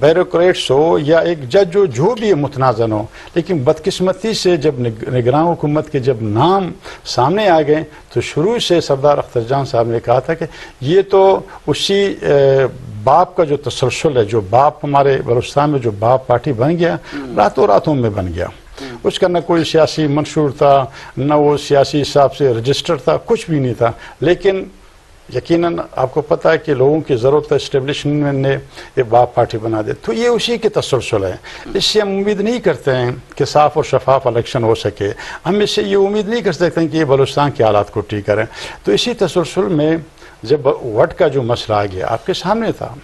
Bureaucrats ہو یا ایک جج ہو جو بھی متنازع ہو، لیکن بدقسمتی سے جب نگراں حکومت کے جب نام سامنے آ گئے تو شروع سے سردار اختر جان صاحب نے کہا تھا کہ یہ تو اسی باپ کا جو تسلسل ہے، جو باپ ہمارے بلوچستان میں جو باپ پارٹی بن گیا راتوں راتوں میں بن گیا، اس کا نہ کوئی سیاسی منشور تھا، نہ وہ سیاسی حساب سے رجسٹر تھا، کچھ بھی نہیں تھا، لیکن یقیناً آپ کو پتہ ہے کہ لوگوں کی ضرورت ہے، اسٹیبلشمنٹ نے یہ باپ پارٹی بنا دے، تو یہ اسی کے تسلسل ہے۔ اس سے ہم امید نہیں کرتے ہیں کہ صاف اور شفاف الیکشن ہو سکے، ہم اس سے یہ امید نہیں کر سکتے ہیں کہ یہ بلوچستان کے حالات کو ٹھیک کریں۔ تو اسی تسلسل میں جب وٹ کا جو مسئلہ آ گیا آپ کے سامنے تھا،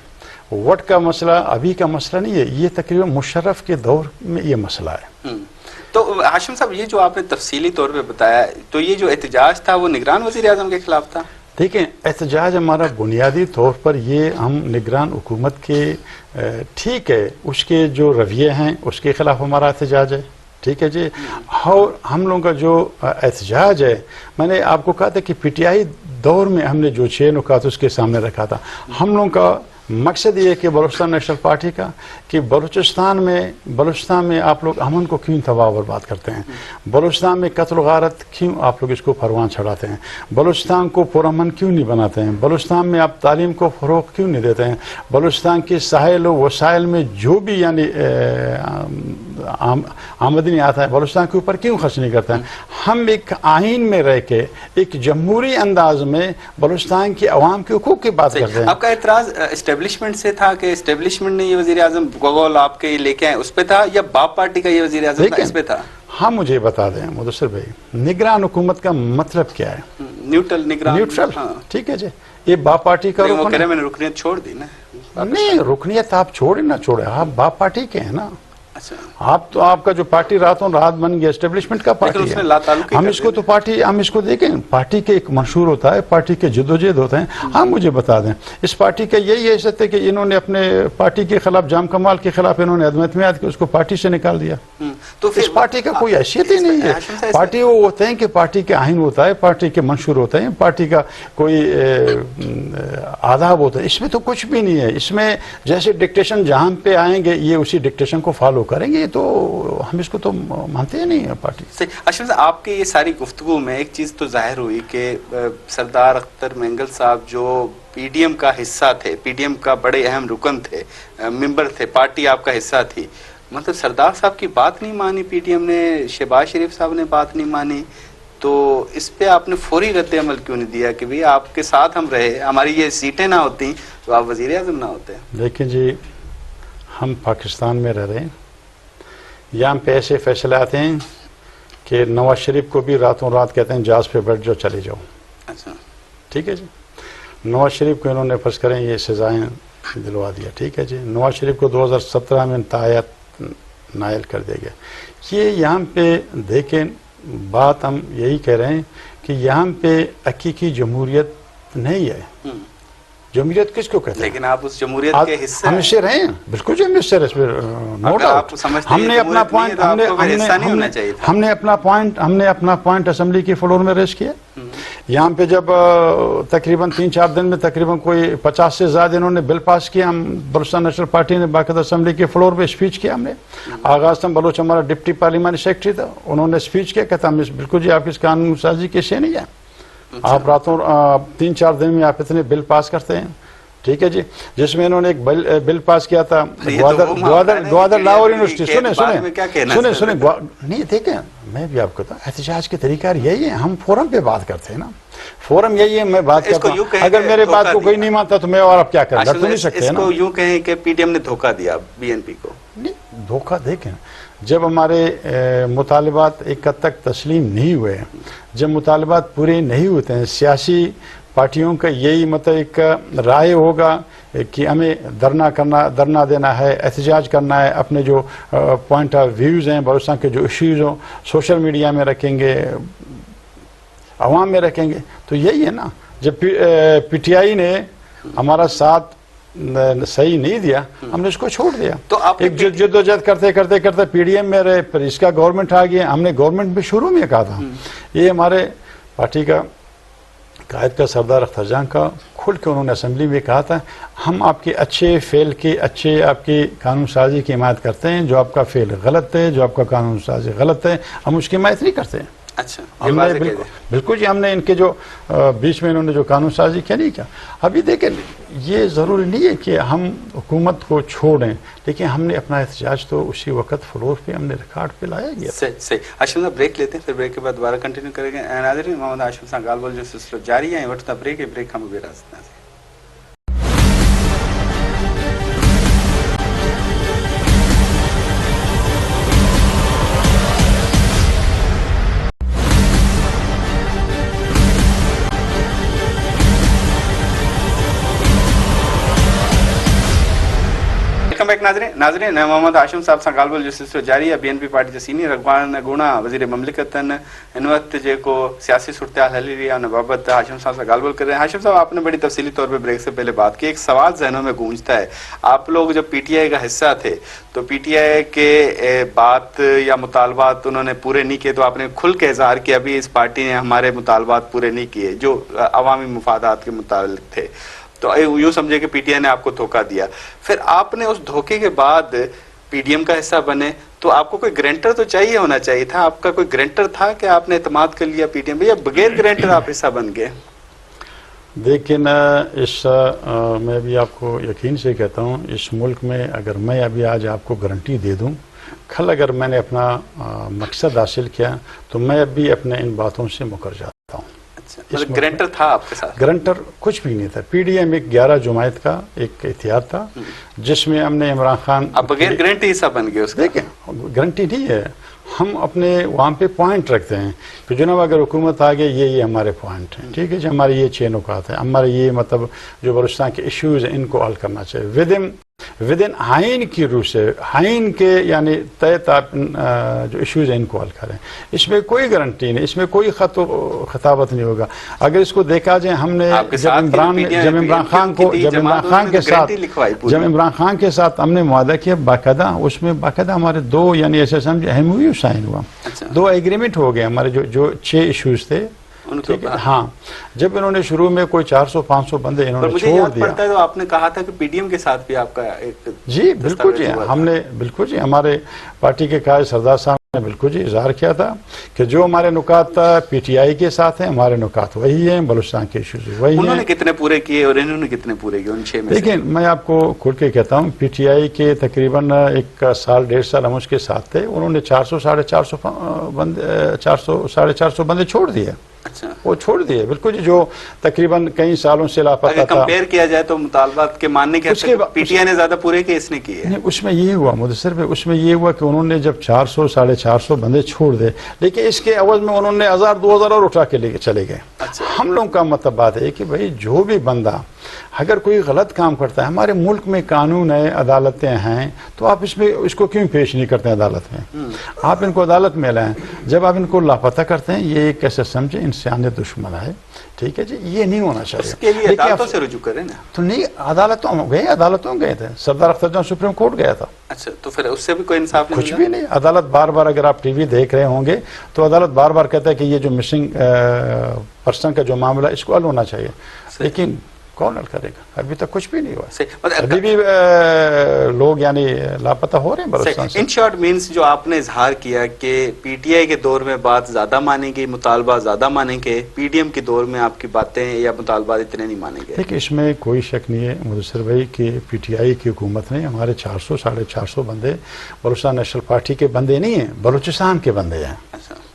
وٹ کا مسئلہ ابھی کا مسئلہ نہیں ہے، یہ تقریباً مشرف کے دور میں یہ مسئلہ ہے۔ تو ہاشم صاحب یہ جو آپ نے تفصیلی طور پہ بتایا، تو یہ جو احتجاج تھا وہ نگران وزیر اعظم کے خلاف تھا؟ دیکھیں، احتجاج ہمارا بنیادی طور پر یہ ہم نگران حکومت کے ٹھیک ہے اس کے جو رویے ہیں اس کے خلاف ہمارا احتجاج ہے، ٹھیک ہے جی، اور ہم لوگوں کا جو احتجاج ہے، میں نے آپ کو کہا تھا کہ پی ٹی آئی دور میں ہم نے جو 6 نکات اس کے سامنے رکھا تھا، ہم لوگوں کا مقصد یہ ہے کہ بلوچستان نیشنل پارٹی کا کہ بلوچستان میں آپ لوگ امن کو کیوں تباہ و برباد کرتے ہیں، بلوچستان میں قتل و غارت کیوں آپ لوگ اس کو پروان چڑھاتے ہیں، بلوچستان کو پرامن کیوں نہیں بناتے ہیں، بلوچستان میں آپ تعلیم کو فروغ کیوں نہیں دیتے ہیں، بلوچستان کے ساحل و وسائل میں جو بھی یعنی آمدنی آتا ہے بلوچستان کے اوپر کیوں خرچ نہیں کرتے ہیں۔ ہم ایک آئین میں رہ کے ایک جمہوری انداز میں بلوچستان کی عوام کے حقوق کی بات کرتے ہیں۔ آپ کا اعتراض اسٹیبلشمنٹ سے تھا کہ اسٹیبلشمنٹ نے یہ وزیر اعظم گوگول آپ کے لے کے آئے اس پہ تھا، یا باپ پارٹی کا یہ وزیر اعظم تھا اس پہ تھا؟ ہاں مجھے بتا دیں مدثر بھائی، نگران حکومت کا مطلب کیا ہے؟ نیوٹرل نگران، نیوٹرل، ٹھیک ہے جی، یہ باپ پارٹی کا وہ کہہ رہے میں نے رکنیت چھوڑ دی نا۔ نہیں، رکنیت آپ چھوڑیں نہ چھوڑیں، آپ باپ پارٹی کے ہیں نا، اچھا، آپ کا جو پارٹی راتوں رات بن گیا اسٹیبلشمنٹ کا پارٹی ہے، ہم اس کو تو پارٹی، ہم اس کو دیکھیں، پارٹی کے ایک منشور ہوتا ہے، پارٹی کے جدوجہد ہوتے ہیں۔ ہاں مجھے بتا دیں، اس پارٹی کا یہی حیثیت ہے کہ انہوں نے اپنے پارٹی کے خلاف، جام کمال کے خلاف انہوں نے عدم اعتماد کیا، اس کو پارٹی سے نکال دیا۔ تو اس پارٹی کا کوئی حیثیت ہی نہیں ہے۔ پارٹی وہ ہوتے ہیں کہ پارٹی کے آئین ہوتا ہے، پارٹی کے منشور ہوتے ہیں، پارٹی کا کوئی آداب ہوتا ہے، اس میں تو کچھ بھی نہیں ہے۔ اس میں جیسے ڈکٹیشن جہاں پہ آئیں گے یہ اسی ڈکٹیشن کو فالو کریں گے، تو ہم اس کو تو مانتے ہی نہیں ہیں پارٹی۔ اشرف صاحب، آپ کے یہ ساری گفتگو میں ایک چیز تو ظاہر ہوئی کہ سردار اختر مینگل صاحب جو پی ڈی ایم کا حصہ تھے، پی ڈی ایم کا بڑے اہم رکن تھے، ممبر تھے، پارٹی آپ کا حصہ تھی، مطلب سردار صاحب کی بات نہیں مانی پی ڈی ایم نے، شہباز شریف صاحب نے بات نہیں مانی، تو اس پہ آپ نے فوری رد عمل کیوں نہیں دیا کہ بھئی آپ کے ساتھ ہم رہے، ہماری یہ سیٹیں نہ ہوتی تو آپ وزیر اعظم نہ ہوتے؟ لیکن جی ہم پاکستان میں رہ رہے ہیں، یہاں پہ ایسے فیصلے آتے ہیں کہ نواز شریف کو بھی راتوں رات کہتے ہیں جہاز پہ بیٹھ جاؤ چلے جاؤ، اچھا ٹھیک ہے جی، نواز شریف کو انہوں نے فرض کریں یہ سزائیں دلوا دیا، ٹھیک ہے جی، نواز شریف کو 2017 میں تاحیات نائل کر دیا گیا۔ یہ یہاں پہ دیکھیں، بات ہم یہی کہہ رہے ہیں کہ یہاں پہ حقیقی جمہوریت نہیں ہے۔ جمہوریت کس کو کہتے ہیں؟ لیکن آپ اس جمہوریت کے حصے ہم اس سے رہے ہیں، بالکل جی ہم اس سے نو ڈاؤٹ، ہم نے اپنا پوائنٹ، ہم نے اپنا پوائنٹ اسمبلی کی فلور میں ریز کیا۔ یہاں پہ جب تقریباً 3-4 دن میں تقریباً کوئی 50 سے زیادہ انہوں نے بل پاس کیا، ہم بلوچستان نیشنل پارٹی نے باقاعدہ اسمبلی کے فلور پہ اسپیچ کیا، ہم نے آغاز تم بلوچ ہمارا ڈپٹی پارلیمانی سیکرٹری تھا، انہوں نے اسپیچ کیا، کہتا ہم بالکل جی آپ کی اس قانون سازی کے سے نہیں ہے، آپ راتوں 3-4 دن میں آپ اتنے بل پاس کرتے ہیں، ٹھیک ہے جی، جس میں انہوں نے ایک بل پاس کیا تھا گوادر لاہور یونیورسٹی، سنیں نہیں دیکھیں، میں بھی آپ کو کہتا ہوں احتجاج کے طریقہ یہی ہے، ہم فورم پہ بات کرتے ہیں نا، فورم یہی ہے، میں بات کرتا ہوں، اگر میرے بات کو کوئی نہیں مانتا تو میں اور اب کیا کروں، لڑ تو نہیں سکتے ہیں نا۔ اس کو یوں کہیں کہ پی ڈی ایم نے دھوکہ دیا بی این پی کو؟ نہیں، دھوکہ دیکھیں، جب ہمارے مطالبات ایک حد تک تسلیم نہیں ہوئے، جب مطالبات پورے نہیں ہوتے ہیں، سیاسی پارٹیوں کا یہی مطلب ایک رائے ہوگا کہ ہمیں دھرنا دینا ہے، احتجاج کرنا ہے، اپنے جو پوائنٹ آف ویوز ہیں بلوچستان کے جو ایشوز ہوں سوشل میڈیا میں رکھیں گے، عوام میں رکھیں گے، تو یہی ہے نا۔ جب پی ٹی آئی نے ہمارا ساتھ صحیح نہیں دیا، ہم نے اس کو چھوڑ دیا، ایک جدوجہد کرتے پی ڈی ایم میں رہے، پھر اس کا گورنمنٹ آ گیا، ہم نے گورنمنٹ بھی شروع میں کہا تھا، یہ ہمارے پارٹی کا قائد کا سردار اختر جان کا کھل کے انہوں نے اسمبلی میں کہا تھا ہم آپ کے اچھے فعل کی اچھے آپ کی قانون سازی کی حمایت کرتے ہیں، جو آپ کا فعل غلط ہے، جو آپ کا قانون سازی غلط ہے، ہم اس کی حمایت نہیں کرتے ہیں۔ اچھا، ہم نے بالکل جی، ہم نے ان کے جو بیچ میں انہوں نے جو قانون سازی کیا نہیں کیا۔ ابھی دیکھیں یہ ضروری نہیں ہے کہ ہم حکومت کو چھوڑیں، لیکن ہم نے اپنا احتجاج تو اسی وقت فلور پہ ہم نے ریکارڈ پہ لایا گیا۔ صحیح۔ ہاشم صاحب بریک لیتے ہیں، پھر بریک کے بعد دوبارہ کنٹینیو کریں گے۔ ناظرین، محمد ہاشم صاحب گال بول جو سلسلہ جاری ہے، وقت بریک ہم بھی راست ہیں۔ ناظرین محمد ہاشم صاحب سے گال بول جو سلسلہ جاری ہے، بی این پی پارٹی کے سینئر اخبان گونا وزیر مملکت ان وقت جو سیاسی صورتحال حل رہی ہے ان بابت ہاشم صاحب سے گال بول کر رہے ہیں۔ ہاشم صاحب، آپ نے بڑی تفصیلی طور پہ بریک سے پہلے بات کی، ایک سوال ذہنوں میں گونجتا ہے، آپ لوگ جب پی ٹی آئی کا حصہ تھے تو پی ٹی آئی کے بات یا مطالبات انہوں نے پورے نہیں کیے، تو آپ نے کھل کے اظہار کیا ابھی اس پارٹی نے ہمارے مطالبات پورے نہیں کیے جو عوامی مفادات کے متعلق تھے، تو یوں سمجھے کہ پی ٹی آئی نے آپ کو دھوکہ دیا۔ پھر آپ نے اس دھوکے کے بعد پی ڈی ایم کا حصہ بنے تو آپ کو کوئی گرانٹر تو چاہیے ہونا چاہیے تھا، آپ کا کوئی گرانٹر تھا کہ آپ نے اعتماد کر لیا پی ٹی ایم یا بغیر گرانٹر آپ حصہ بن گئے؟ لیکن اس میں بھی آپ کو یقین سے کہتا ہوں، اس ملک میں اگر میں ابھی آج آپ کو گارنٹی دے دوں، کل اگر میں نے اپنا مقصد حاصل کیا تو میں اب بھی اپنے ان باتوں سے مکر جاتا ہوں۔ گرانٹر تھا آپ کے ساتھ؟ گرانٹر کچھ بھی نہیں تھا۔ پی ڈی ایم ایک 11 جماعت کا ایک اتحاد تھا جس میں ہم نے عمران خان، آپ بغیر گارنٹی حصہ بن گئے اس کا؟ دیکھیں گارنٹی نہیں ہے، ہم اپنے وہاں پہ پوائنٹ رکھتے ہیں کہ جناب اگر حکومت آ گئی یہ ہمارے پوائنٹ ہیں، ٹھیک ہے جی، ہمارے یہ 6 نکات ہیں، ہمارے یہ مطلب جو بلوچستان کے ایشوز ہیں ان کو حل کرنا چاہیے ود ان آئین کی روح سے، آئین کے یعنی طے جو ایشوز ہیں ان کو حل کریں۔ اس میں کوئی گارنٹی نہیں، اس میں کوئی خطابت نہیں ہوگا۔ اگر اس کو دیکھا جائے، ہم نے جب عمران خان کے ساتھ ہم نے معاہدہ کیا باقاعدہ، اس میں باقاعدہ ہمارے 2 یعنی ایسے سمجھے ایم او یو سائن ہوا، 2 ایگریمنٹ ہو گئے ہمارے جو 6 ایشوز تھے۔ ہاں، جب انہوں نے شروع میں کوئی 400-500 بندے انہوں نے چھوڑ دیا، تو آپ نے کہا تھا کہ پی ڈی ایم کے ساتھ بھی آپ کا ایک، جی بالکل جی، ہم نے بالکل جی ہمارے پارٹی کے قائد سردار صاحب نے بالکل جی اظہار کیا تھا کہ جو ہمارے نکات پی ٹی آئی کے ساتھ ہیں ہمارے نکات وہی ہیں، بلوچستان کے ایشوز وہی ہیں۔ انہوں نے کتنے پورے کیے اور انہوں نے کتنے پورے کیے ان 6 میں؟ لیکن میں آپ کو کھل کے کہتا ہوں، پی ٹی آئی کے تقریباً 1 سال 1.5 سال ہم اس کے ساتھ تھے، انہوں نے 400-450 بندے چھوڑ دیے۔ اچھا، وہ چھوڑ دیے بالکل جی، جو تقریباً کئی سالوں سے لاپتہ تھا۔ کمپیئر کیا جائے تو مطالبات کے ماننے کے پی ٹی آئی نے زیادہ پورے کیے اس نے کیے؟ اس میں یہ ہوا مدثر بھائی، اس میں یہ ہوا کہ انہوں نے جب 400-450 بندے چھوڑ دے، لیکن اس کے عوض میں انہوں نے 1000-2000 اور اٹھا کے لے کے چلے گئے۔ ہم لوگوں کا مطلب بات ہے کہ بھائی جو بھی بندہ اگر کوئی غلط کام کرتا ہے، ہمارے ملک میں قانون ہے، عدالتیں ہیں، تو آپ اس کو کیوں پیش نہیں کرتے ہیں عدالت میں؟ آپ ان کو عدالت میں لائیں۔ جب آپ ان کو لاپتہ کرتے ہیں، یہ ایک ایسے سمجھے انسانیت دشمن ہے، ٹھیک ہے جی، یہ نہیں ہونا چاہیے۔ اس کے لیے عدالتوں سے رجوع کریں نا؟ تو نہیں، عدالتوں گئے تھے، سردار اختر جان سپریم کورٹ گیا تھا۔ اچھا، تو پھر اس سے بھی کوئی انصاف نہیں؟ کچھ بھی نہیں، عدالت بار بار، اگر آپ ٹی وی دیکھ رہے ہوں گے تو عدالت بار بار کہتا ہے کہ یہ جو مسنگ پرسن کا جو معاملہ اس کو حل ہونا چاہیے، لیکن کون حل کرے گا؟ ابھی تک کچھ بھی نہیں ہوا، ابھی بھی لوگ یعنی لاپتہ ہو رہے ہیں بلوچستان سے۔ ان شارٹ مینس جو آپ نے اظہار کیا کہ پی ٹی آئی کے دور میں بات زیادہ مانیں گی، مطالبات زیادہ مانیں گے، پی ڈی ایم کے دور میں آپ کی باتیں یا مطالبات اتنے نہیں مانیں گے؟ دیکھیں اس میں کوئی شک نہیں ہے مدثر بھائی کہ پی ٹی آئی کی حکومت نے ہمارے 400-450 بندے بلوچستان نیشنل پارٹی کے بندے نہیں ہیں، بلوچستان کے بندے ہیں۔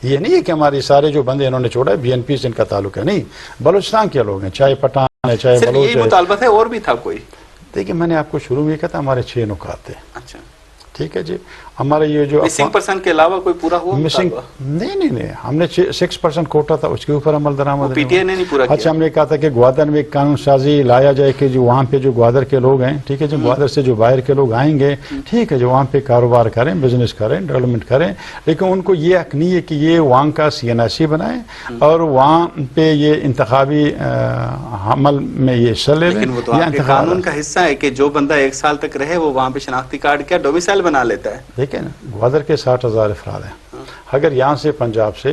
یہ نہیں ہے کہ ہمارے سارے جو بندے انہوں نے چھوڑا بی این پی سے ان کا تعلق ہے، نہیں، بلوچستان کے لوگ ہیں، چاہے پٹھان ہے چاہے بلوچ ہے۔ یہی مطالبہ ہے اور بھی تھا کوئی؟ دیکھیں میں نے آپ کو شروع میں کہا تھا ہمارے 6 نکات تھے۔ اچھا، ٹھیک ہے جی، ہمارے یہ جو مسنگ پرسن کے علاوہ کوئی پورا ہوا؟ نہیں، ہم نے 6% کوٹا تھا، اس کے اوپر عمل درآمد پی ٹی آئی نے نہیں پورا کیا۔ اچھا، ہم نے کہا تھا کہ گوادر میں ایک قانون سازی لایا جائے کہ جو وہاں پہ جو گوادر کے لوگ ہیں، ٹھیک ہے جی، گوادر سے جو باہر کے لوگ آئیں گے، ٹھیک ہے جو وہاں پہ کاروبار کریں، بزنس کریں، ڈیولپمنٹ کریں، لیکن ان کو یہ حق نہیں ہے کہ یہ وہاں کا سی این آئی سی بنائیں اور وہاں پہ یہ انتخابی عمل میں یہ حصہ لے لیں۔ لیکن وہ تو آپ کے قانون کا حصہ ہے کہ جو بندہ 1 سال تک رہے وہ وہاں پہ شناختی کارڈ کیا ڈومیسائل بنا لیتا ہے۔ دیکھیں نا، گوادر کے 60,000 افراد ہیں، اگر یہاں سے پنجاب سے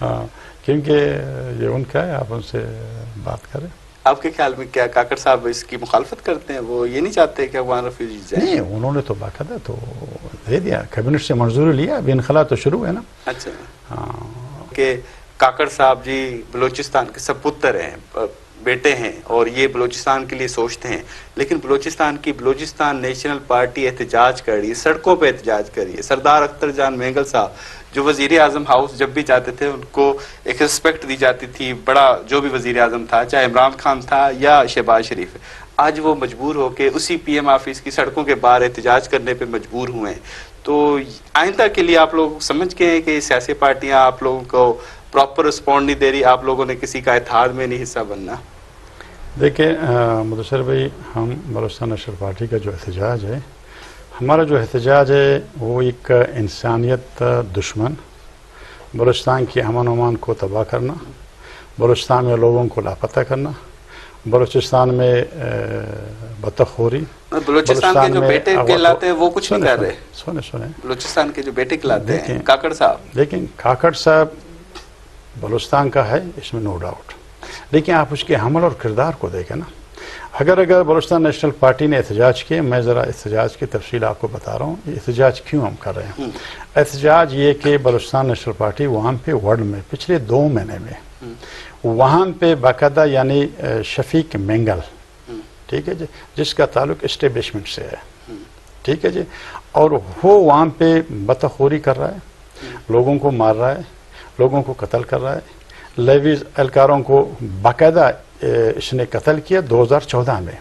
ہاں کیونکہ یہ ان کا ہے, آپ ان سے بات کریں. آپ کے خیال میں کیا کاکڑ صاحب اس کی مخالفت کرتے ہیں؟ وہ یہ نہیں چاہتے کہ افغان ریفیوجیز جائیں؟ نہیں, انہوں نے تو باقاعدہ تو دے دیا, کیبنٹ سے منظوری لیا, ابھی انخلا تو شروع ہے نا. اچھا, ہاں کہ کاکڑ صاحب جی بلوچستان کے سب پتر ہیں, بیٹے ہیں, اور یہ بلوچستان کے لیے سوچتے ہیں, لیکن بلوچستان نیشنل پارٹی احتجاج کر رہی ہے, سڑکوں پہ احتجاج کر رہی ہے. سردار اختر جان مینگل صاحب جو وزیر اعظم ہاؤس جب بھی جاتے تھے ان کو ایک رسپیکٹ دی جاتی تھی, بڑا جو بھی وزیر اعظم تھا, چاہے عمران خان تھا یا شہباز شریف, آج وہ مجبور ہو کے اسی پی ایم آفس کی سڑکوں کے باہر احتجاج کرنے پہ مجبور ہوئے ہیں. تو آئندہ کے لیے آپ لوگ سمجھ گئے ہیں کہ سیاسی پارٹیاں آپ لوگوں کو پراپر رسپونڈ نہیں دے رہی, آپ لوگوں نے کسی کا اتحاد میں نہیں حصہ بننا؟ دیکھیں مدثر بھائی, ہم بلوچستان نیشنل پارٹی کا جو احتجاج ہے, ہمارا جو احتجاج ہے وہ ایک انسانیت دشمن, بلوچستان کی امن و امان کو تباہ کرنا, بلوچستان میں لوگوں کو لاپتہ کرنا, بلوچستان میں بطخوری, بلوچستان کے جو بیٹے کہلاتے ہیں وہ کچھ نہیں کر رہے. سنیں بلوچستان کے جو بیٹے کہلاتے ہیں کاکڑ صاحب, لیکن کاکڑ صاحب بلوچستان کا ہے, اس میں نو ڈاؤٹ, لیکن آپ اس کے عمل اور کردار کو دیکھیں نا. اگر بلوچستان نیشنل پارٹی نے احتجاج کیا, میں ذرا احتجاج کی تفصیل آپ کو بتا رہا ہوں, یہ احتجاج کیوں ہم کر رہے ہیں. احتجاج یہ کہ بلوچستان نیشنل پارٹی وہاں پہ ورلڈ میں پچھلے 2 مہینے میں وہاں پہ باقاعدہ یعنی شفیق مینگل, ٹھیک ہے جی, جس کا تعلق اسٹیبلشمنٹ سے ہے, ٹھیک ہے جی, اور وہ وہاں پہ بطخوری کر رہا ہے, لوگوں کو مار رہا ہے, لوگوں کو قتل کر رہا ہے. لیویز اہلکاروں کو باقاعدہ اس نے قتل کیا 2014 میں.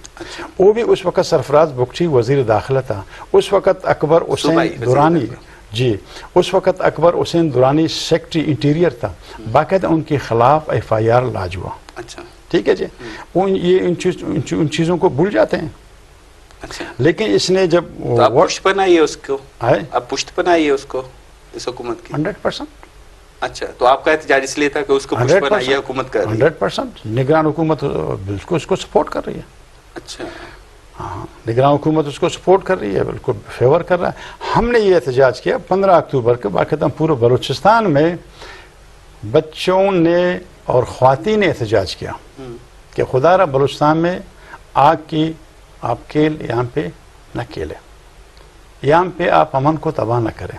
وہ بھی اس وقت سرفراز بگٹی وزیر داخلہ تھا, اس وقت اکبر حسین درانی, جی اس وقت اکبر حسین درانی سیکٹری انٹیریئر تھا, باقاعدہ ان کے خلاف FIR لاج ہوا. ٹھیک ہے جی, یہ ان چیزوں کو بھول جاتے ہیں. لیکن اس نے جب پشت بنائی ہے اس کو, اب پشت بنائی ہے اس کو اس حکومت کی 100%. اچھا, تو آپ کا احتجاج اس لیے تھا کہ اس کو پشت بنائی ہے حکومت کر رہی ہے؟ 100% نگران حکومت بالکل اس کو سپورٹ کر رہی ہے. اچھا, ہاں نگران حکومت اس کو سپورٹ کر رہی ہے, بالکل فیور کر رہا ہے. ہم نے یہ احتجاج کیا 15 اکتوبر کو, باقاعدہ پورے بلوچستان میں بچوں نے اور خواتین نے احتجاج کیا کہ خدا را بلوچستان میں آگ کی آپ کیل یہاں پہ نہ کھیلے, یہاں پہ آپ امن کو تباہ نہ کریں.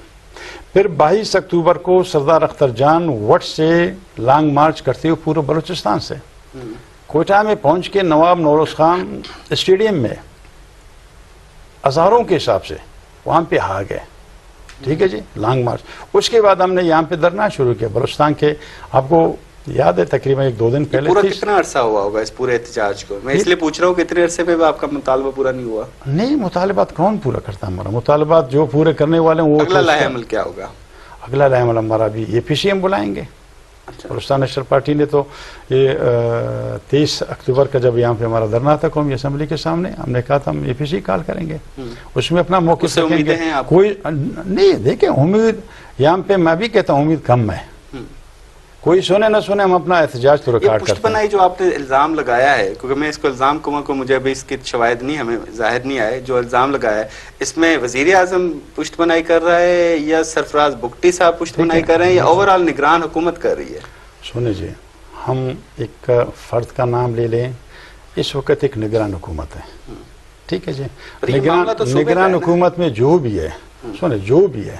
پھر 22 اکتوبر کو سردار اختر جان وٹ سے لانگ مارچ کرتے ہوئے پورے بلوچستان سے کوئٹہ میں پہنچ کے نواب نوروز خان اسٹیڈیم میں ہزاروں کے حساب سے وہاں پہ آ گئے. ٹھیک ہے جی, لانگ مارچ. اس کے بعد ہم نے یہاں پہ دھرنا شروع کیا بلوچستان کے, آپ کو یاد ہے تقریباً 1-2 دن پہلے. پورا کتنا عرصہ ہوا ہوگا اس پورے احتجاج کو؟ میں اس لیے پوچھ رہا ہوں کہ اتنے عرصے پہ آپ کا مطالبہ پورا نہیں ہوا. نہیں, مطالبات کون پورا کرتا ہے؟ ہمارا مطالبات جو پورے کرنے والے ہیں وہ. اگلا لاہ عمل کیا ہوگا؟ اگلا لاہ عمل ہمارا بھی APC بلائیں گے. بلوچستان نیشنل پارٹی نے تو یہ 23 اکتوبر کا جب یہاں پہ ہمارا دھرنا تھا قومی اسمبلی کے سامنے, ہم نے کہا تھا ہم APC کال کریں گے, اس میں اپنا موقف رکھیں گے. کوئی نہیں, دیکھیں امید یہاں پہ میں بھی کہتا ہوں امید کم ہے, کوئی سنے نہ سنے ہم اپنا احتجاج تو ریکارڈ کرتے ہیں. پشت بنائی جو آپ نے الزام لگایا ہے, کیونکہ میں اس کو الزام کہوں کو مجھے ابھی اس کے شواہد نہیں ہمیں ظاہر نہیں آئے, جو الزام لگایا ہے اس میں وزیر اعظم پشت بنائی کر رہا ہے یا سرفراز بگٹی صاحب پشت بنائی کر رہے ہیں یا اوورآل نگران حکومت کر رہی ہے؟ سنیں جی, ہم ایک فرد کا نام لے لیں, اس وقت ایک نگران حکومت ہے. ٹھیک ہے جی, نگران حکومت میں جو بھی ہے, سنیں جو بھی ہے,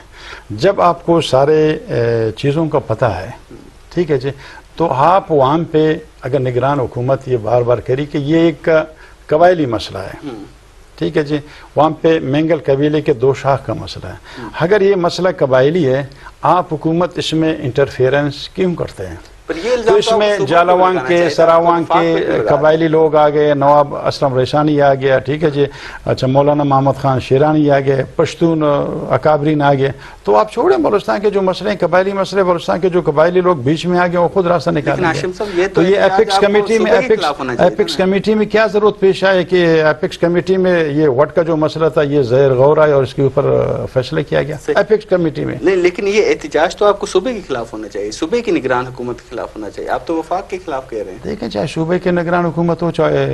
جب آپ کو سارے چیزوں کا پتہ ہے, ٹھیک ہے جی, تو آپ وہاں پہ اگر نگران حکومت یہ بار بار کری کہ یہ ایک قبائلی مسئلہ ہے, ٹھیک ہے جی, وہاں پہ مینگل قبیلے کے 2 شاخ کا مسئلہ ہے, اگر یہ مسئلہ قبائلی ہے آپ حکومت اس میں انٹرفیئرنس کیوں کرتے ہیں؟ تو اس میں جالوان کے سراوان کے قبائلی لوگ آ گئے, نواب اسلم ریشانی آ گیا, ٹھیک ہے جی, اچھا مولانا محمد خان شیرانی آ گئے, پشتون اکابرین آ گئے. تو آپ چھوڑیں بلوچستان کے جو مسئلے ہیں قبائلی مسئلے, بلوچستان کے جو قبائلی لوگ بیچ میں آ گئے وہ خود راستہ نکالیں گے. تو یہ ایپکس کمیٹی میں کیا ضرورت پیش آئے کہ ایپکس کمیٹی میں یہ وٹ کا جو مسئلہ تھا یہ زیر غور آئے اور اس کے اوپر فیصلہ کیا گیا ایپکس کمیٹی میں. نہیں, لیکن یہ احتجاج تو آپ کو صوبے کے خلاف ہونا چاہیے, صوبے کی نگران حکومت کے خلاف ہونا چاہیے. آپ تو وفاق کے خلاف کہہ رہے ہیں. دیکھیں چاہے صوبے کے نگران حکومت ہو چاہے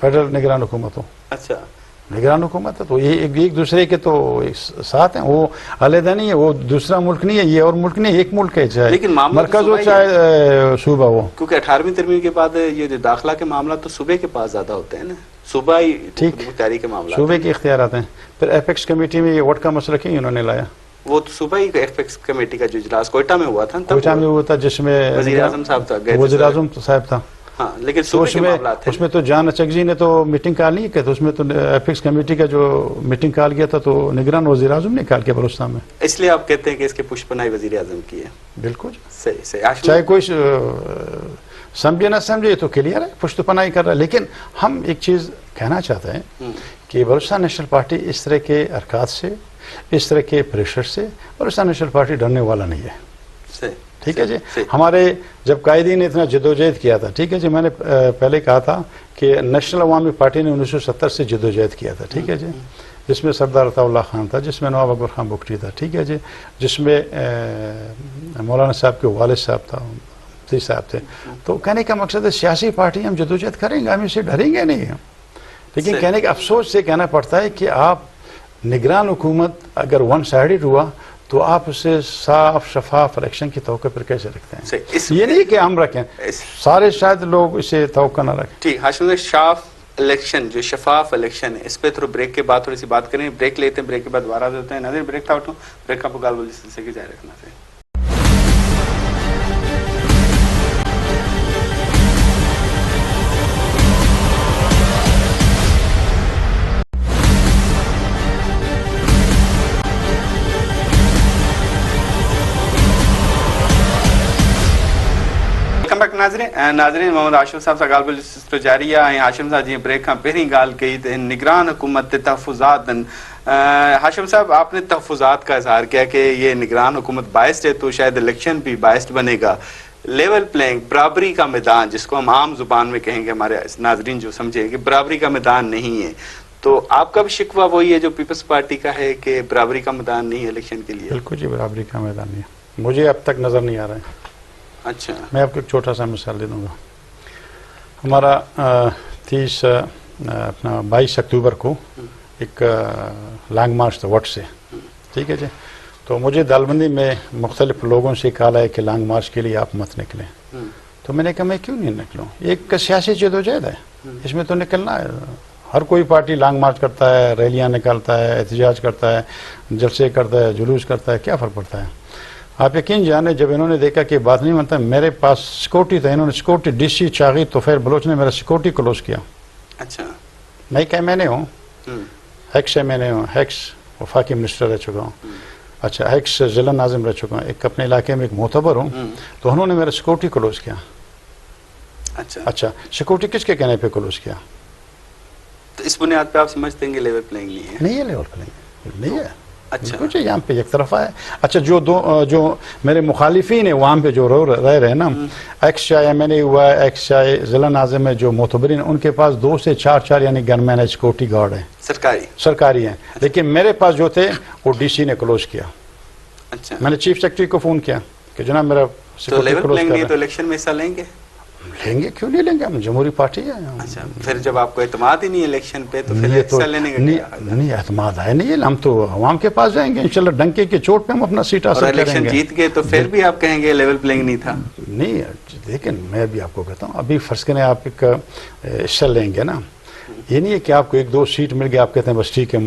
فیڈرل نگران حکومت ہو. اچھا, نگران حکومت ہے تو یہ ایک دوسرے کے تو ساتھ ہیں, وہ علیحدہ نہیں ہے, وہ دوسرا ملک نہیں ہے, یہ اور ملک نہیں, ایک ملک ہے, چاہے لیکن معاملہ مرکز ہو چاہے صوبہ ہو. کیونکہ 18ویں ترمیم کے بعد یہ جو داخلہ کے معاملات تو صوبے کے پاس زیادہ ہوتے ہیں نا, صوبہ ہی مختاری کے معاملات, صوبے کے اختیارات ہیں. پھر ایپیکس کمیٹی میں یہ ووٹ کا مسئلہ کیوں انہوں نے لایا؟ وہ تو صوبہ ہی ایپیکس کمیٹی کا جو اجلاس کوئٹہ میں ہوا تھا, کوئٹہ میں ہوا تھا, جس میں وزیر اعظم صاحب تھا, وزیر اعظم صاحب تھا. ہاں, لیکن صوبے کے معاملات تھے. اس میں تو جان اچکزی نے تو میٹنگ کال نہیں کی, تو اس میں تو ایپیکس کمیٹی کا جو میٹنگ کال کیا تھا تو نگران وزیر اعظم نے کال کیا بلوچستان میں. اس لیے آپ کہتے ہیں کہ اس کے پشت پناہی وزیر اعظم کی ہے. بالکل صحیح صحیح, چاہے کوئی سمجھے نہ سمجھے, یہ تو کلیئر ہے, پشت پناہی کر رہا ہے. لیکن ہم ایک چیز کہنا چاہتے ہیں کہ بلوچستان نیشنل پارٹی اس طرح کے حرکات سے, اس طرح کے پریشر سے, بلوچستان نیشنل پارٹی ڈرنے والا نہیں ہے. ٹھیک ہے جی. ہمارے جب قائدین نے اتنا جدوجہد کیا تھا, ٹھیک ہے جی, میں نے پہلے کہا تھا کہ نیشنل عوامی پارٹی نے 1970 سے جدوجہد کیا تھا, ٹھیک ہے جی, جس میں سردار عطا اللہ خان تھا, جس میں نواب اکبر خان بگٹی تھا, ٹھیک ہے جی, جس میں مولانا صاحب کے والد صاحب تھا, مفتی صاحب تھے. تو کہنے کا مقصد ہے سیاسی پارٹی ہم جدوجہد کریں گے, ہم اسے ڈریں گے نہیں. لیکن کہنے کا افسوس سے کہنا پڑتا ہے کہ آپ نگران حکومت اگر ون سائیڈڈ ہوا تو آپ اسے صاف شفاف الیکشن کی توقع پر کیسے رکھتے ہیں؟ یہ نہیں کہ ہم رکھیں, سارے شاید لوگ اسے توقع نہ رکھیں. ٹھیک, ہاشم شاف الیکشن, جو شفاف الیکشن ہے, اس پہ تھوڑا بریک کے بعد تھوڑی سی بات کریں. بریک لیتے ہیں, بریک کے بعد دوبارہ ہوتے ہیں. ناظرین بریک تھا اٹھوں, بریک کا گال بول سلسلے کی جاری رکھنا ہے. ناظرین محمد ہاشم صاحب سے گال بل جاری ہے. ہاشم صاحب جی بریک کا پہلی گال کہی تو نگران حکومت تحفظات. ہاشم صاحب آپ نے تحفظات کا اظہار کیا کہ یہ نگران حکومت باعث ہے تو شاید الیکشن بھی باعث بنے گا. لیول پلینگ, برابری کا میدان, جس کو ہم عام زبان میں کہیں گے, ہمارے ناظرین جو سمجھے کہ برابری کا میدان نہیں ہے, تو آپ کا بھی شکوہ وہی ہے جو پیپلز پارٹی کا ہے کہ برابری کا میدان نہیں ہے الیکشن کے لیے؟ بالکل جی, برابری کا میدان نہیں ہے, مجھے اب تک نظر نہیں آ رہا ہے. اچھا, میں آپ کو ایک چھوٹا سا مثال دے دوں گا. ہمارا 22 اکتوبر کو ایک لانگ مارچ تھا وٹ سے, ٹھیک ہے جی. تو مجھے دالبندی میں مختلف لوگوں سے کہا ہے کہ لانگ مارچ کے لیے آپ مت نکلیں. تو میں نے کہا میں کیوں نہیں نکلوں, ایک سیاسی جدوجہد ہے, اس میں تو نکلنا ہے. ہر کوئی پارٹی لانگ مارچ کرتا ہے, ریلیاں نکالتا ہے, احتجاج کرتا ہے, جلسے کرتا ہے, جلوس کرتا ہے, کیا فرق پڑتا ہے. آپ یقین جانے جب انہوں نے دیکھا کہ بات نہیں مانتا, میرے پاس سیکورٹی تھا, انہوں نے سیکورٹی ڈی سی چاہی تو پھر بلوچ نے میرا سیکورٹی کلوز کیا. اچھا, میں کہ میں نے ہوں ایکس ایم این اے ہوں, ایکس وفاقی منسٹر رہ چکا ہوں, اچھا ایکس ضلع ناظم رہ چکا ہوں, ایک اپنے علاقے میں ایک معتبر ہوں, تو انہوں نے میرا سیکورٹی کلوز کیا. اچھا, سیکورٹی کس کے کہنے پہ کلوز کیا؟ تو اس بنیاد پہ آپ سمجھتے ہیں کہ لیول پلینگ نہیں ہے؟ نہیں ہے, لیول پلینگ نہیں ہے. اچھا, یہاں پہ ایک طرفہ ہے. اچھا, جو میرے مخالفین ہیں وہاں پہ جو رہ رہے ہیں نا, ایکس چاہے میں نے ہوا ہے, ایکس چاہے ضلع ناظم میں جو معتبرین, ان کے پاس 2 سے 4 یعنی گن مین ہے, سیکورٹی گارڈ ہیں, سرکاری ہیں. لیکن میرے پاس جو تھے وہ ڈی سی نے کلوز کیا. اچھا, میں نے چیف سیکرٹری کو فون کیا کہ جناب میرا سیکورٹی کلوز کر رہا ہے. تو الیکشن میں حصہ لیں گے؟ لیں گے, کیوں نہیں لیں گے, ہم جمہوری پارٹی ہے. اچھا, پھر جب آپ کو اعتماد ہی نہیں ہے الیکشن پہ تو پھر حصہ لینے کا نہیں, اعتماد ہے نہیں, ہم تو عوام کے پاس جائیں گے انشاءاللہ, ڈنکے کے چوٹ پہ ہم اپنا سیٹ حاصل کریں گے. اور الیکشن جیت گئے تو پھر بھی آپ کہیں گے لیول پلینگ نہیں تھا؟ نہیں, لیکن میں بھی آپ کو کہتا ہوں, ابھی فرض کریں آپ ایک حصہ لیں گے نا, یہ نہیں ہے کہ آپ کو 1-2 سیٹ مل گیا آپ کہتے ہیں بس ٹھیک ہے.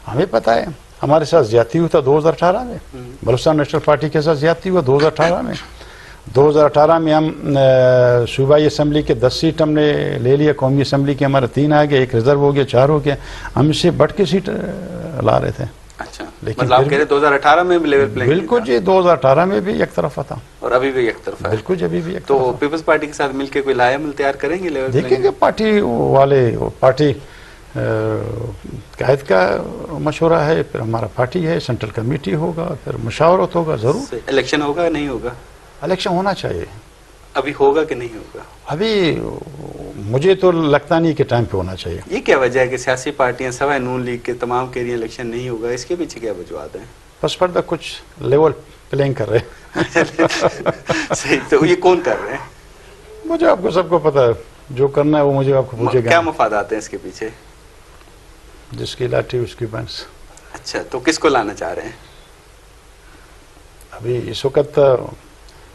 ہمیں پتہ ہے ہمارے ساتھ زیادتی ہوا تھا 2018 میں, بلوچستان نیشنل پارٹی کے ساتھ زیادتی ہوا 2018 میں. 2018 میں ہم صوبائی اسمبلی کے 10 سیٹ ہم نے لے لیا, قومی اسمبلی کے ہمارے 3 آ گئے, ایک ریزرو ہو گیا, 4 ہو گیا, ہم اسے بڑھ کے سیٹ لا رہے تھے. اچھا, لیکن آپ کہہ رہے 2018 میں بھی لیول پلینگ؟ بالکل جی, 2018 میں بھی ایک طرفہ تھا اور ابھی بھی ایک طرفہ ہے. بالکل جی, ابھی بھی ایک طرفہ. تو پیپلز پارٹی کے ساتھ مل کے کوئی لائحہ عمل تیار کریں گے لیول پلینگ؟ دیکھیں گے, پارٹی والے, پارٹی قائد کا مشورہ ہے, پھر ہمارا پارٹی ہے, سینٹرل کمیٹی ہوگا, پھر مشاورت ہوگا. ضرور الیکشن ہوگا یا نہیں ہوگا؟ الیکشن ہونا چاہیے. ابھی ہوگا کہ نہیں ہوگا؟ ابھی مجھے تو لگتا نہیں کہ ٹائم پہ ہونا چاہیے. یہ کیا وجہ ہے کہ سیاسی پارٹیاں سوائے نون لیگ کے تمام کہہ رہی ہیں الیکشن نہیں ہوگا, اس کے پیچھے کیا وجوہات ہیں؟ بس پردہ کچھ لیول پلینگ کر رہے ہیں. صحیح, تو یہ کون کر رہے ہیں؟ مجھے آپ کو سب کو پتا ہے, جو کرنا ہے وہ مجھے آپ کو پوچھے گا. کیا مفادات ہیں اس کے پیچھے؟ جس کی لاٹھی اس کی بنس. اچھا تو کس کو لانا چاہ رہے ہیں؟ ابھی اس وقت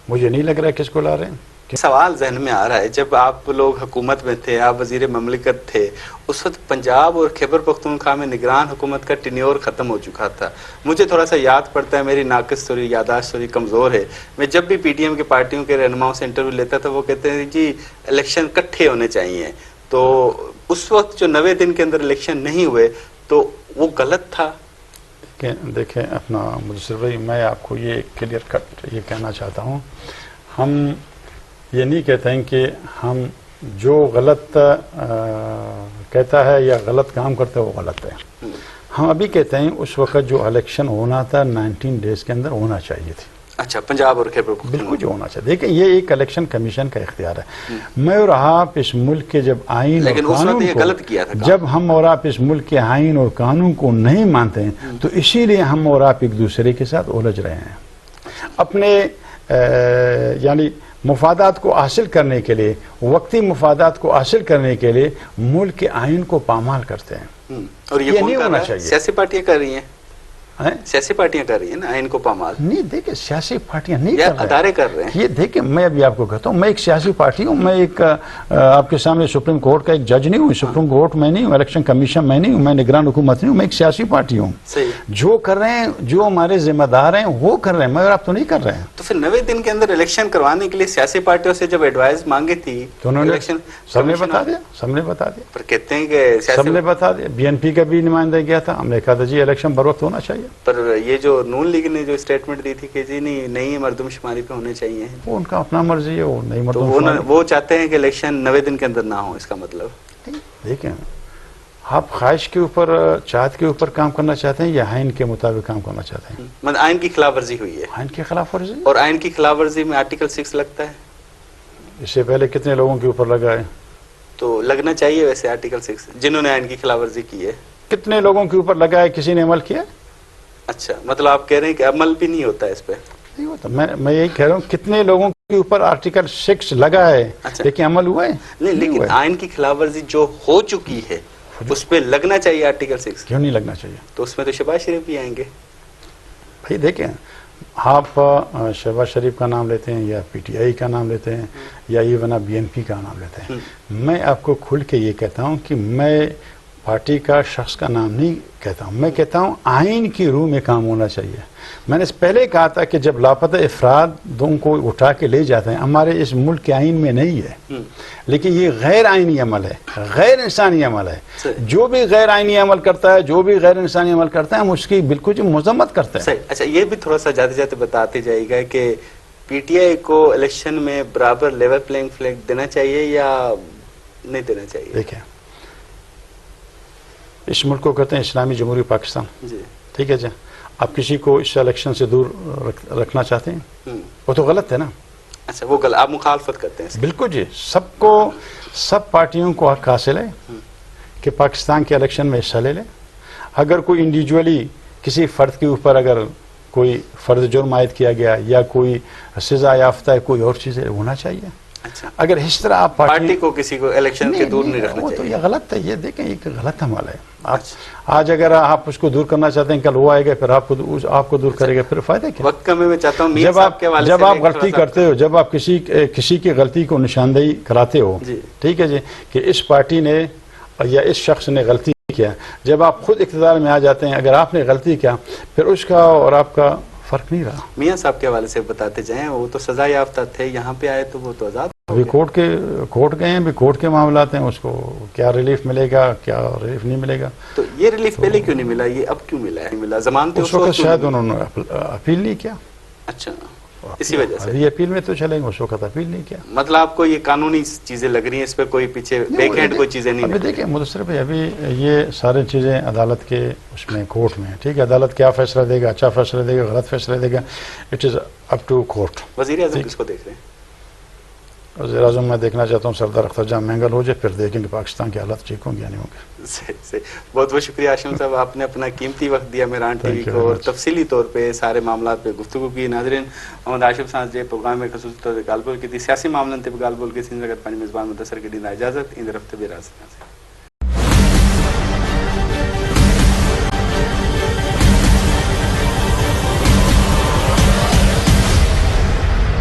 مجھے نہیں لگ رہا ہے کس کو لا رہے ہیں. سوال ذہن میں آ رہا ہے، جب آپ لوگ حکومت میں تھے، آپ وزیر مملکت تھے، اس وقت پنجاب اور خیبر پختونخوا میں نگران حکومت کا ٹینیور ختم ہو چکا تھا. مجھے تھوڑا سا یاد پڑتا ہے، میری ناقص تھوڑی یادداشت تھوڑی کمزور ہے. میں جب بھی پی ٹی ایم کے پارٹیوں کے رہنماؤں سے انٹرویو لیتا تھا وہ کہتے ہیں جی الیکشن کٹھے ہونے چاہیے. تو اس وقت جو 90 دن کے اندر الیکشن نہیں ہوئے تو وہ غلط تھا. دیکھیں اپنا مدثر بھائی، میں آپ کو یہ کلیئر کٹ یہ کہنا چاہتا ہوں، ہم یہ نہیں کہتے ہیں کہ ہم جو غلط کہتا ہے یا غلط کام کرتا ہے وہ غلط ہے. ہم ابھی کہتے ہیں اس وقت جو الیکشن ہونا تھا 19 ڈیز کے اندر ہونا چاہیے تھی. اچھا پنجاب اور خیبر پختونخوا بالکل جو ہونا چاہیے. دیکھیں یہ ایک الیکشن کمیشن کا اختیار ہے. میں اور آپ اس ملک کے جب آئین اور قانون کو جب ہم اور آپ اس ملک کے آئین اور قانون کو نہیں مانتے ہیں تو اسی لیے ہم اور آپ ایک دوسرے کے ساتھ الجھ رہے ہیں. اپنے یعنی مفادات کو حاصل کرنے کے لیے، وقتی مفادات کو حاصل کرنے کے لیے ملک کے آئین کو پامال کرتے ہیں. اور یہ نہیں ہونا چاہیے. سیاسی پارٹیاں کر رہی ہیں، سیاسی پارٹیاں کر رہی ہیں نا آئین کو پامال. نہیں دیکھیں سیاسی پارٹیاں نہیں کر رہے ہیں، ادارے کر رہے ہیں. یہ دیکھیں میں ابھی آپ کو کہتا ہوں میں ایک سیاسی پارٹی ہوں. میں ایک آپ کے سامنے سپریم کورٹ کا ایک جج نہیں ہوں، سپریم کورٹ میں نہیں ہوں، الیکشن کمیشن میں نہیں ہوں، میں نگران حکومت نہیں ہوں. میں ایک سیاسی پارٹی ہوں. جو کر رہے ہیں، جو ہمارے ذمہ دار ہیں وہ کر رہے ہیں، مگر آپ تو نہیں کر رہے ہیں. تو پھر 90 دن کے اندر الیکشن کروانے کے لیے سیاسی پارٹیوں سے جب ایڈوائز مانگی تھی تو انہوں نے سب نے بتا دیا، سب نے بتا دیا. پر کہتے ہیں کہ سب نے بتا دیا. بی این پی کا بھی نمائندہ گیا تھا، ہم نے کہا تھا جی الیکشن بر وقت ہونا چاہیے. پر یہ جو نون لیگ نے جو اسٹیٹمنٹ دی تھی کہ جی نہیں مردم شماری پہ ہونے چاہیے، وہ ان کا اپنا مرضی ہے. وہ نہیں مردم شماری وہ چاہتے ہیں کہ الیکشن 90 دن کے اندر نہ ہو. اس کا مطلب دیکھیں آپ خواہش کے اوپر، چاہت کے اوپر کام کرنا چاہتے ہیں یا آئین کے مطابق کام کرنا چاہتے ہیں؟ مطلب آئین کی خلاف ورزی ہوئی ہے. آئین کی خلاف ورزی، اور آئین کی خلاف ورزی میں آرٹیکل 6 لگتا ہے. اس سے پہلے کتنے لوگوں کے اوپر لگا ہے؟ تو لگنا چاہیے ویسے آرٹیکل 6 جنہوں نے آئین کی خلاف ورزی کی ہے. کتنے لوگوں کے اوپر لگا ہے؟ کسی نے عمل کیا؟ اچھا مطلب آپ کہہ رہے ہیں کہ عمل بھی نہیں ہوتا اس پہ؟ نہیں ہوتا. میں یہی کہہ رہا ہوں کتنے لوگوں کے اوپر آرٹیکل 6 لگا ہے لیکن عمل ہوا ہے نہیں. لیکن آئین کی خلاف ورزی جو ہو چکی ہے اس پہ لگنا چاہیے آرٹیکل 6. کیوں نہیں لگنا چاہیے؟ تو اس میں تو شہباز شریف بھی آئیں گے. بھائی دیکھیں آپ شہباز شریف کا نام لیتے ہیں یا پی ٹی آئی کا نام لیتے ہیں یا ایون بی این پی کا نام لیتے ہیں. میں آپ کو کھل کے یہ کہتا ہوں کہ میں پارٹی کا شخص کا نام نہیں کہتا ہوں. میں کہتا ہوں آئین کی روح میں کام ہونا چاہیے. میں نے پہلے کہا تھا کہ جب لاپتہ افرادوں کو اٹھا کے لے جاتے ہیں، ہمارے اس ملک کے آئین میں نہیں ہے لیکن یہ غیر آئینی عمل ہے، غیر انسانی عمل ہے. جو بھی غیر آئینی عمل کرتا ہے، جو بھی غیر انسانی عمل کرتا ہے ہم اس کی بالکل جو مذمت کرتے ہیں. اچھا یہ بھی تھوڑا سا جاتے جاتے بتاتے جائے گا کہ پی ٹی آئی کو الیکشن میں برابر لیول پلینگ فلیگ دینا چاہیے یا نہیں دینا چاہیے؟ دیکھیں اس ملک کو کہتے ہیں اسلامی جمہوری پاکستان. جی ٹھیک ہے جی. آپ کسی کو اس الیکشن سے دور رکھنا چاہتے ہیں؟ وہ تو غلط ہے نا. اچھا وہ غلط، آپ مخالفت کرتے ہیں؟ بالکل جی. سب پارٹیوں کو حق حاصل ہے کہ پاکستان کے الیکشن میں حصہ لے لیں. اگر کوئی انڈیویجولی کسی فرد کے اوپر اگر کوئی فرد جرم عائد کیا گیا یا کوئی سزا یافتہ ہے، کوئی اور چیز ہونا چاہیے. اچھا اگر اس طرح آپ پارٹی کو کسی کو الیکشن کے دور نہیں رکھنا چاہیے، تو یہ غلط ہے. یہ دیکھیں ایک غلط عمل ہے. آج اگر آپ اس کو دور کرنا چاہتے ہیں، کل وہ آئے گا پھر آپ کو دور کرے گا، پھر فائدہ کیا؟ وقت کا میں چاہتا ہوں جب آپ غلطی کرتے ہو، جب آپ کسی کی غلطی کو نشاندہی کراتے ہو، ٹھیک ہے جی، کہ اس پارٹی نے یا اس شخص نے غلطی کیا، جب آپ خود اقتدار میں آ جاتے ہیں، اگر آپ نے غلطی کیا پھر اس کا اور آپ کا فرق نہیں رہا. میاں صاحب کے حوالے سے بتاتے جائیں، وہ تو سزا یافتہ تھے، یہاں پہ آئے تو وہ تو آزاد. ابھی کورٹ گئے ہیں، ابھی کورٹ کے معاملات ہیں، اس کو کیا ریلیف ملے گا کیا ریلیف نہیں ملے گا. تو یہ ریلیف پہلے کیوں نہیں ملا، یہ اب کیوں ملا؟ ضمانت اس وقت شاید انہوں نے اپیل نہیں کیا. اچھا اسی وجہ سے ابھی اپیل میں تو چلیں گے، اس وقت اپیل نہیں کیا. مطلب آپ کو یہ قانونی چیزیں لگ رہی ہیں، اس پہ کوئی پیچھے بیک ہینڈ کوئی چیزیں نہیں؟ ابھی دیکھیں مدثر بھائی، ابھی یہ سارے چیزیں عدالت کے اس میں کورٹ میں ہیں. ٹھیک ہے، عدالت کیا فیصلہ دے گا، اچھا فیصلہ دے گا، غلط فیصلہ دے گا، it is up to court. وزیر اعظم کس کو دیکھ رہے ہیں؟ وزیر اعظم میں دیکھنا چاہتا ہوں سردار اختر جان مینگل ہو جائے، پھر دیکھیں کہ پاکستان کے حالات ٹھیک ہوں گے یا نہیں ہوں گے. صحیح. بہت بہت شکریہ ہاشم صاحب، آپ نے اپنا قیمتی وقت دیا میران ٹی وی کو اور تفصیلی طور پہ سارے معاملات پہ گفتگو کی. ناظرین محمد آشف سانس جے پروگرام میں خصوصی طور سے گال بول کی تھی سیاسی معاملات پہ گال بول کے سندھ نگر پنج میزبان مدثر کی دینا اجازت. ان رفت بے راست.